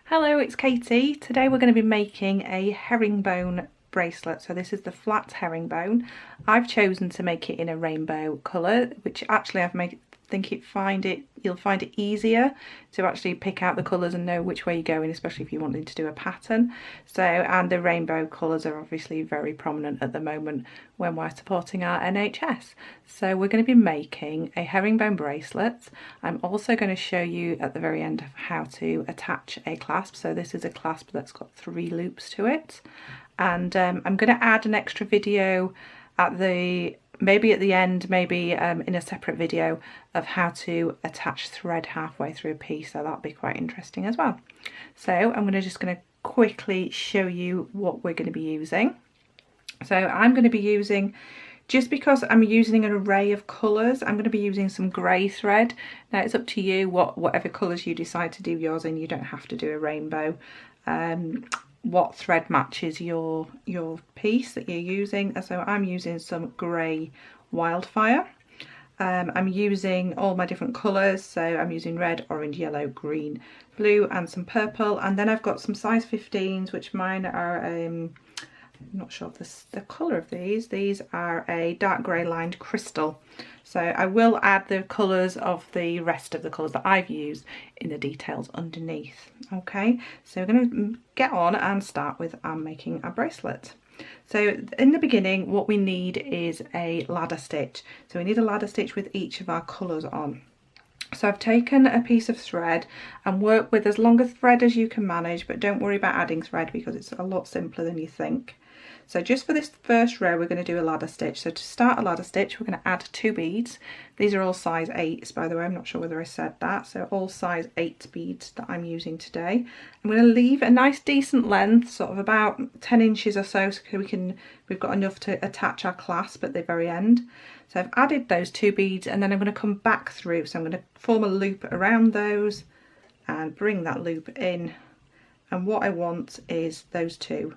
Hello, it's Katie. Today we're going to be making a herringbone bracelet. So this is the flat herringbone. I've chosen to make it in a rainbow colour, which actually you'll find it easier to actually pick out the colours and know which way you're going, especially if you're wanting to do a pattern. And the rainbow colours are obviously very prominent at the moment when we're supporting our NHS. So we're going to be making a herringbone bracelet. I'm also going to show you at the very end of how to attach a clasp. So this is a clasp that's got 3 loops to it, and I'm going to add an extra video at the end, maybe in a separate video, of how to attach thread halfway through a piece, so that'll be quite interesting as well. So I'm just going to quickly show you what we're going to be using. So I'm going to be using, just because I'm using an array of colours, I'm going to be using some grey thread. Now it's up to you whatever colours you decide to do yours in. You don't have to do a rainbow. What thread matches your piece that you're using. So I'm using some grey Wildfire. I'm using all my different colours, so I'm using red, orange, yellow, green, blue and some purple, and then I've got some size 15s, which mine are I'm not sure of the colour of these are a dark grey lined crystal. So I will add the colours of the rest of the colours that I've used in the details underneath. Okay, so we're going to get on and start with making our bracelet. So in the beginning what we need is a ladder stitch. So we need a ladder stitch with each of our colours on. So I've taken a piece of thread and worked with as long a thread as you can manage, but don't worry about adding thread because it's a lot simpler than you think. So just for this first row we're going to do a ladder stitch. So to start a ladder stitch we're going to add 2 beads. These are all size 8s, by the way, I'm not sure whether I said that. So all size 8 beads that I'm using today. I'm going to leave a nice decent length, sort of about 10 inches or so we've got enough to attach our clasp at the very end. So I've added those 2 beads and then I'm going to come back through. So I'm going to form a loop around those and bring that loop in. And what I want is those 2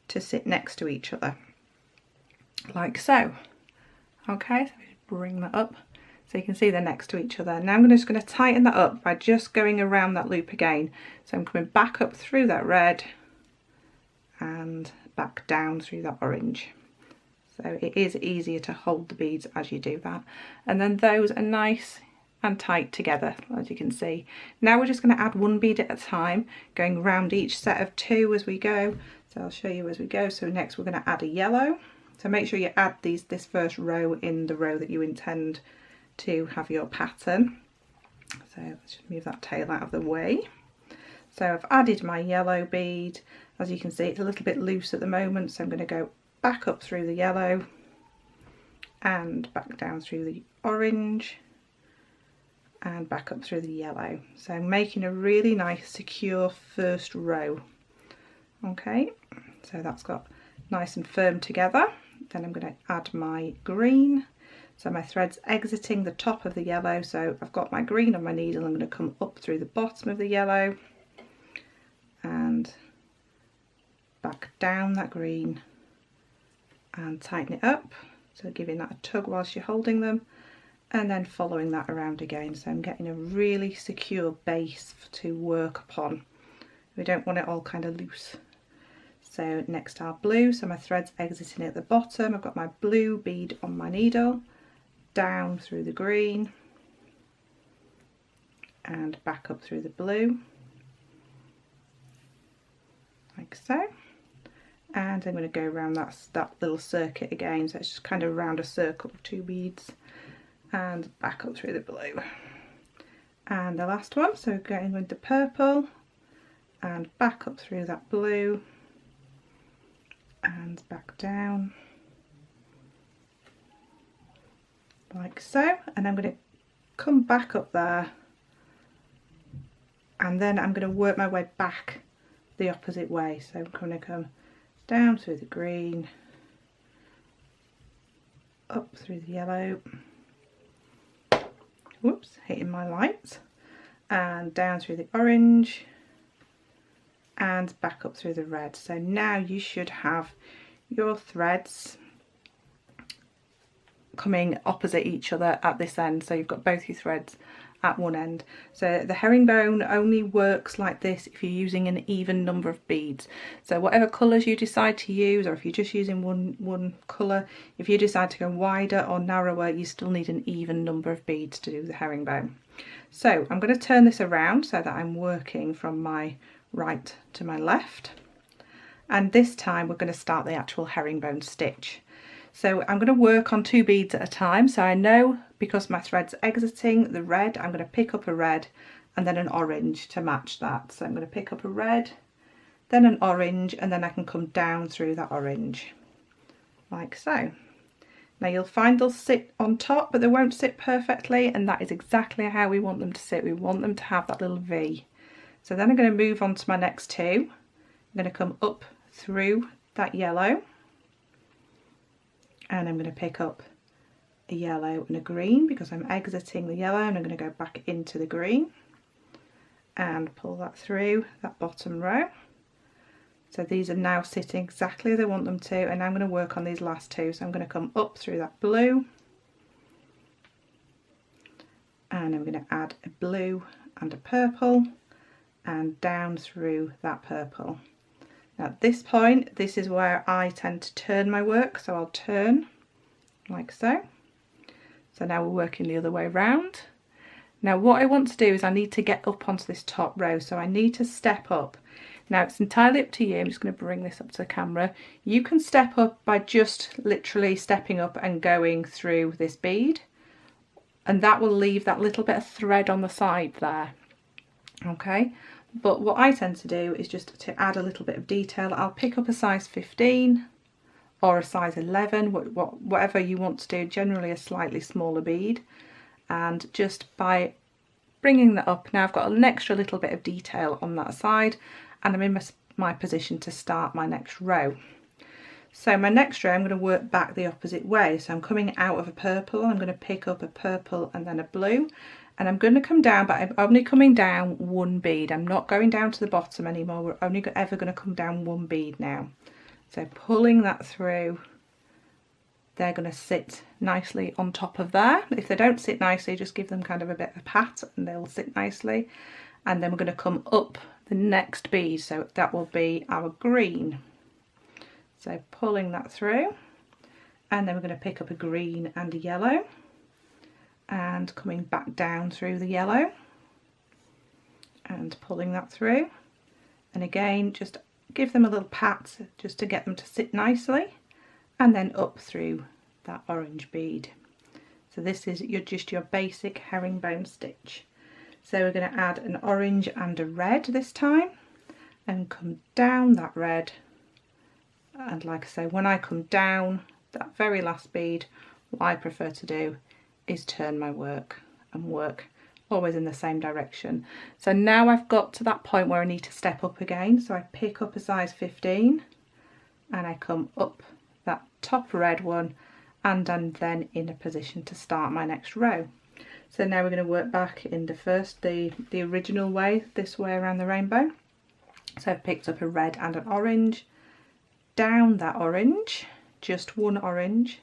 to sit next to each other, like so. Okay, so bring that up so you can see they're next to each other. Now I'm just going to tighten that up by just going around that loop again. So I'm coming back up through that red and back down through that orange. So it is easier to hold the beads as you do that. And then those are nice and tight together, as you can see. Now we're just going to add 1 bead at a time, going around each set of 2 as we go. So I'll show you as we go. So next we're going to add a yellow. So make sure you add this first row in the row that you intend to have your pattern. So let's just move that tail out of the way. So I've added my yellow bead. As you can see, it's a little bit loose at the moment, so I'm going to go back up through the yellow and back down through the orange and back up through the yellow. So I'm making a really nice secure first row. Okay, so that's got nice and firm together. Then I'm going to add my green. So my thread's exiting the top of the yellow, so I've got my green on my needle. I'm going to come up through the bottom of the yellow and back down that green and tighten it up, so giving that a tug whilst you're holding them, and then following that around again. So I'm getting a really secure base to work upon. We don't want it all kind of loose. So next our blue, so my thread's exiting at the bottom. I've got my blue bead on my needle, down through the green and back up through the blue, like so. And I'm going to go around that little circuit again, so it's just kind of around a circle of 2 beads and back up through the blue. And the last one, so going with the purple and back up through that blue and back down like so. And I'm going to come back up there and then I'm going to work my way back the opposite way. So I'm going to come down through the green, up through the yellow, whoops, hitting my lights, and down through the orange and back up through the red. So now you should have your threads coming opposite each other at this end, so you've got both your threads at one end. So the herringbone only works like this if you're using an even number of beads. So whatever colours you decide to use, or if you're just using one colour, if you decide to go wider or narrower, you still need an even number of beads to do the herringbone. So I'm going to turn this around so that I'm working from my right to my left, and this time we're going to start the actual herringbone stitch. So I'm going to work on 2 beads at a time. So I know, because my thread's exiting the red, I'm going to pick up a red and then an orange to match that. So I'm going to pick up a red, then an orange, and then I can come down through that orange like so. Now you'll find they'll sit on top, but they won't sit perfectly, and that is exactly how we want them to sit. We want them to have that little V. So then I'm going to move on to my next 2. I'm going to come up through that yellow, and I'm going to pick up a yellow and a green because I'm exiting the yellow, and I'm going to go back into the green and pull that through that bottom row. So these are now sitting exactly as I want them to, and I'm going to work on these last 2. So I'm going to come up through that blue, and I'm going to add a blue and a purple, and down through that purple. Now at this point, this is where I tend to turn my work, so I'll turn like so. So now we're working the other way round. Now what I want to do is I need to get up onto this top row, so I need to step up. Now it's entirely up to you. I'm just going to bring this up to the camera. You can step up by just literally stepping up and going through this bead, and that will leave that little bit of thread on the side there. Okay, but what I tend to do is just to add a little bit of detail. I'll pick up a size 15 or a size 11, whatever you want to do, generally a slightly smaller bead, and just by bringing that up, now I've got an extra little bit of detail on that side, and I'm in my position to start my next row. So my next row, I'm going to work back the opposite way. So I'm coming out of a purple, I'm going to pick up a purple and then a blue, and I'm going to come down, but I'm only coming down 1 bead. I'm not going down to the bottom anymore. We're only ever going to come down 1 bead now. So pulling that through, they're going to sit nicely on top of there. If they don't sit nicely, just give them kind of a bit of a pat and they'll sit nicely. And then we're going to come up the next bead, so that will be our green. So pulling that through, and then we're going to pick up a green and a yellow, and coming back down through the yellow and pulling that through, and again just give them a little pat just to get them to sit nicely, and then up through that orange bead. So this is just your basic herringbone stitch. So we're going to add an orange and a red this time, and come down that red, and like I say, when I come down that very last bead, what I prefer to do is turn my work and work always in the same direction. So now I've got to that point where I need to step up again, so I pick up a size 15 and I come up that top red one, and I'm then in a position to start my next row. So now we're going to work back in the original way, this way around the rainbow. So I've picked up a red and an orange, down that orange, just 1 orange.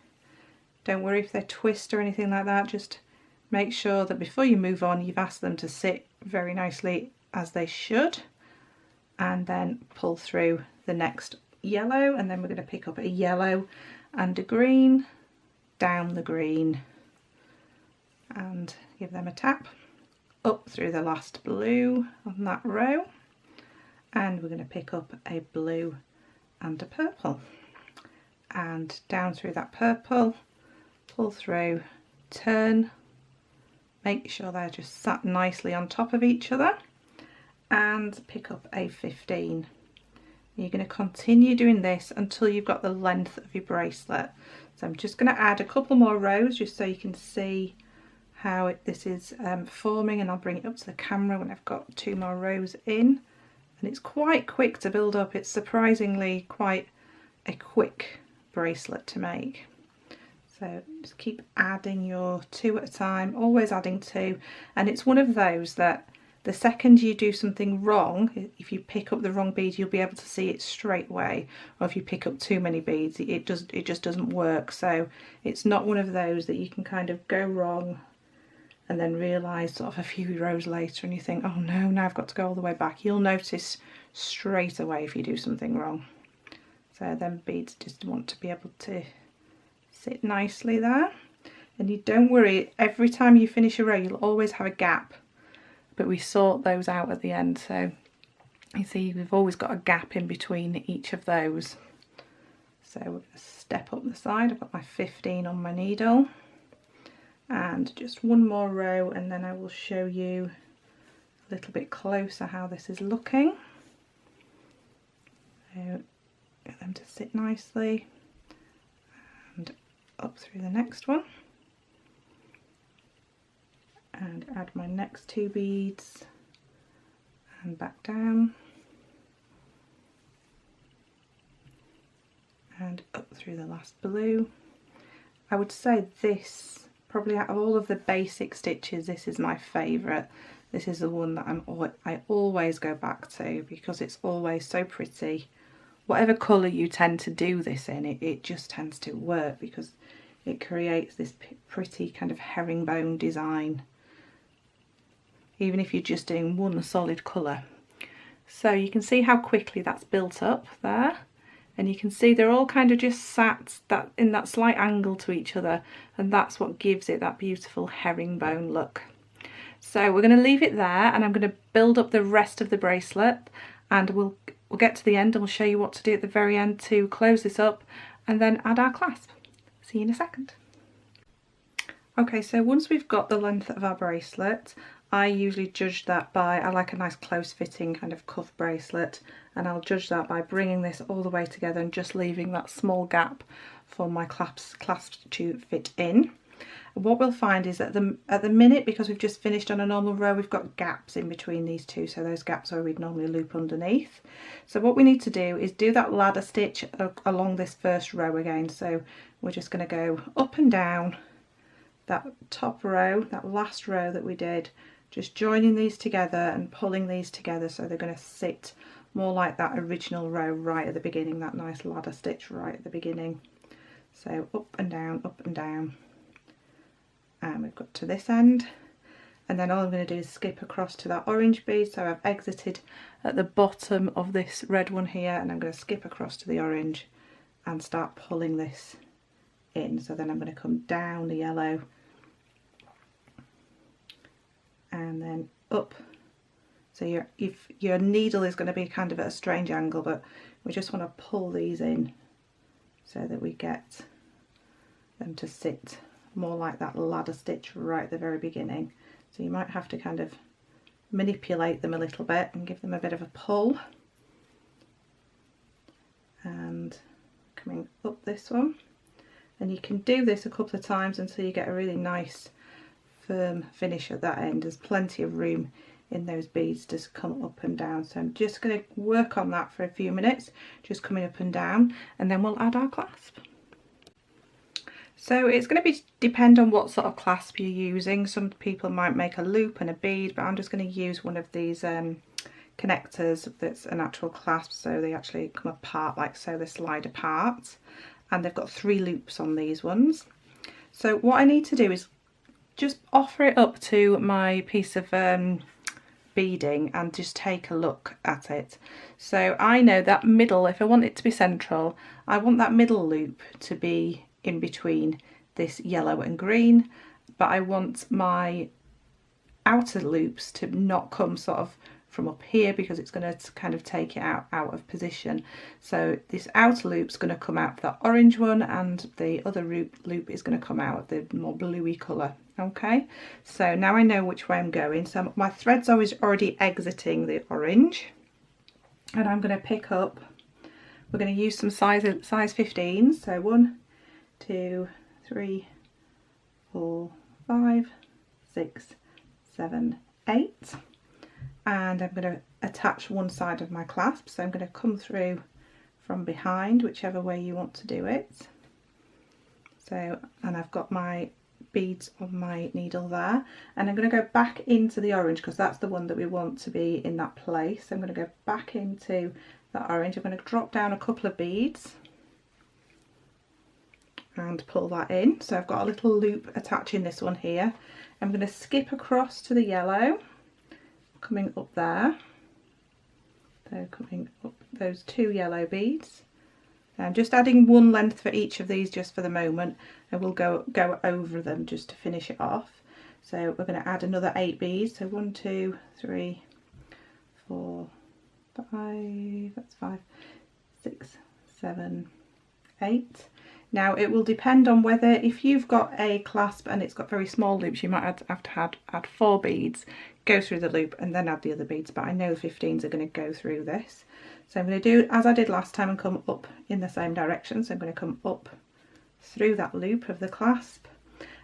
Don't worry if they twist or anything like that, just make sure that before you move on you've asked them to sit very nicely as they should, and then pull through the next yellow, and then we're going to pick up a yellow and a green, down the green, and give them a tap, up through the last blue on that row, and we're going to pick up a blue and a purple, and down through that purple, pull through, turn, make sure they're just sat nicely on top of each other, and pick up a 15. You're going to continue doing this until you've got the length of your bracelet. So I'm just going to add a couple more rows just so you can see how this is forming, and I'll bring it up to the camera when I've got 2 more rows in. And it's quite quick to build up. It's surprisingly quite a quick bracelet to make. So just keep adding your 2 at a time, always adding 2. And it's one of those that the second you do something wrong, if you pick up the wrong bead, you'll be able to see it straight away. Or if you pick up too many beads, it just doesn't work. So it's not one of those that you can kind of go wrong and then realise sort of a few rows later and you think, oh no, now I've got to go all the way back. You'll notice straight away if you do something wrong. So then beads just want to be able to sit nicely there. And you don't worry, every time you finish a row you'll always have a gap, but we sort those out at the end. So you see we've always got a gap in between each of those. So we're going to step up the side. I've got my 15 on my needle and just one more row, and then I will show you a little bit closer how this is looking. So get them to sit nicely and up through the next one, and add my next 2 beads and back down and up through the last blue. I would say this, probably out of all of the basic stitches, this is my favourite. This is the one that I always go back to because it's always so pretty. Whatever colour you tend to do this in, it just tends to work because it creates this pretty kind of herringbone design, even if you're just doing one solid colour. So you can see how quickly that's built up there, and you can see they're all kind of just sat in that slight angle to each other, and that's what gives it that beautiful herringbone look. So we're going to leave it there, and I'm going to build up the rest of the bracelet, and we'll get to the end and we'll show you what to do at the very end to close this up and then add our clasp. See you in a second. Okay, so once we've got the length of our bracelet, I usually judge that by, I like a nice close fitting kind of cuff bracelet, and I'll judge that by bringing this all the way together and just leaving that small gap for my clasp to fit in. What we'll find is that at the minute, because we've just finished on a normal row, we've got gaps in between these two, so those gaps are where we'd normally loop underneath. So what we need to do is do that ladder stitch along this first row again. So we're just going to go up and down that top row, that last row that we did, just joining these together and pulling these together so they're going to sit more like that original row right at the beginning, that nice ladder stitch right at the beginning. So up and down, and we've got to this end, and then all I'm going to do is skip across to that orange bead. So I've exited at the bottom of this red one here, and I'm going to skip across to the orange and start pulling this in. So then I'm going to come down the yellow and then up. So your needle is going to be kind of at a strange angle, but we just want to pull these in so that we get them to sit more like that ladder stitch right at the very beginning. So you might have to kind of manipulate them a little bit and give them a bit of a pull. And coming up this one, and you can do this a couple of times until you get a really nice firm finish at that end. There's plenty of room in those beads to come up and down, so I'm just going to work on that for a few minutes, just coming up and down, and then we'll add our clasp. So it's going to depend on what sort of clasp you're using. Some people might make a loop and a bead, but I'm just going to use one of these connectors that's an actual clasp, so they actually come apart like so, they slide apart, and they've got 3 loops on these ones. So what I need to do is just offer it up to my piece of beading and just take a look at it. So I know that middle, if I want it to be central, I want that middle loop to be in between this yellow and green, but I want my outer loops to not come sort of from up here because it's going to kind of take it out of position. So this outer loop's going to come out of that orange one, and the other loop is going to come out of the more bluey colour. Okay, so now I know which way I'm going. So my thread's already exiting the orange, and I'm going to pick up, we're going to use some size 15s, so 1, 2, 3, 4, 5, 6, 7, 8, and I'm going to attach one side of my clasp. So I'm going to come through from behind, whichever way you want to do it. So, and I've got my beads on my needle there, and I'm going to go back into the orange because that's the one that we want to be in that place. So I'm going to go back into that orange. I'm going to drop down a couple of beads, and pull that in. So I've got a little loop attaching this one here. I'm going to skip across to the yellow, coming up there. So coming up those 2 yellow beads. I'm just adding 1 length for each of these just for the moment, and we'll go over them just to finish it off. So we're going to add another 8 beads. So 1, 2, 3, 4, 5, that's 5, 6, 7, 8. Now it will depend on whether, if you've got a clasp and it's got very small loops, you might have to add 4 beads, go through the loop and then add the other beads, but I know 15s are going to go through this. So I'm going to do as I did last time and come up in the same direction. So I'm going to come up through that loop of the clasp,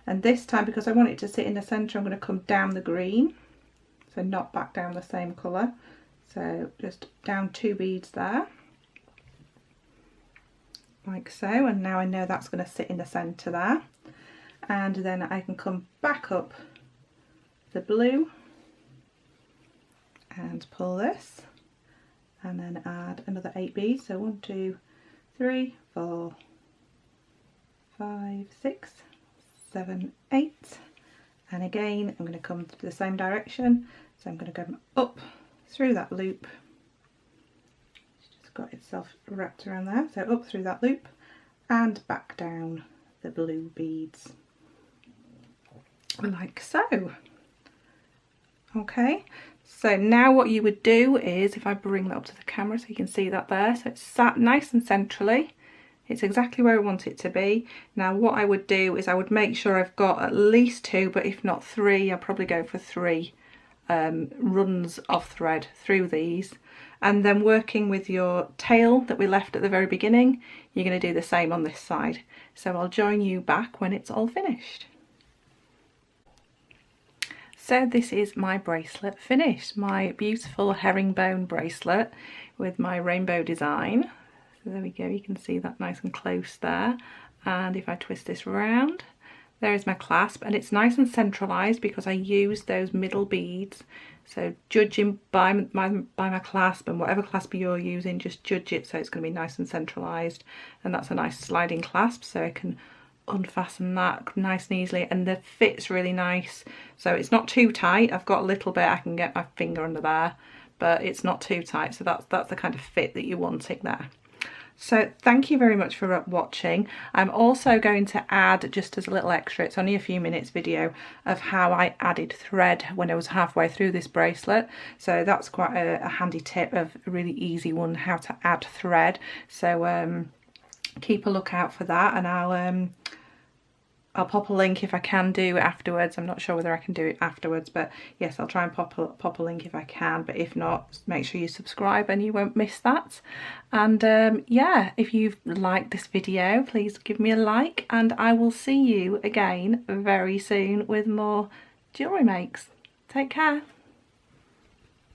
and this time, because I want it to sit in the centre, I'm going to come down the green, so not back down the same colour. So just down 2 beads there, like so, and now I know that's going to sit in the centre there. And then I can come back up the blue and pull this, and then add another 8 beads. So 1, 2, 3, 4, 5, 6, 7, 8. And again, I'm going to come to the same direction. So I'm going to go up through that loop. It's just got itself wrapped around there. So up through that loop and back down the blue beads, like so. Okay, so now what you would do is, if I bring that up to the camera so you can see that there, so it's sat nice and centrally, it's exactly where I want it to be. Now what I would do is I would make sure I've got at least 2, but if not 3, I'll probably go for 3 runs of thread through these, and then working with your tail that we left at the very beginning, you're going to do the same on this side. So I'll join you back when it's all finished. So this is my bracelet finished, my beautiful herringbone bracelet with my rainbow design. So there we go, you can see that nice and close there. And if I twist this around, there is my clasp, and it's nice and centralised because I used those middle beads. So judging by my clasp, and whatever clasp you're using, just judge it so it's going to be nice and centralised. And that's a nice sliding clasp, so I can unfasten that nice and easily, and the fit's really nice. So it's not too tight. I've got a little bit, I can get my finger under there, but it's not too tight. So that's the kind of fit that you're wanting there. So thank you very much for watching. I'm also going to add, just as a little extra, it's only a few minutes video, of how I added thread when I was halfway through this bracelet. So that's quite a handy tip, of a really easy one, how to add thread. So keep a lookout for that, and I'll pop a link if I can do afterwards. I'm not sure whether I can do it afterwards, but yes, I'll try and pop a link if I can, but if not, make sure you subscribe and you won't miss that. And yeah, if you've liked this video, please give me a like, and I will see you again very soon with more jewellery makes. Take care.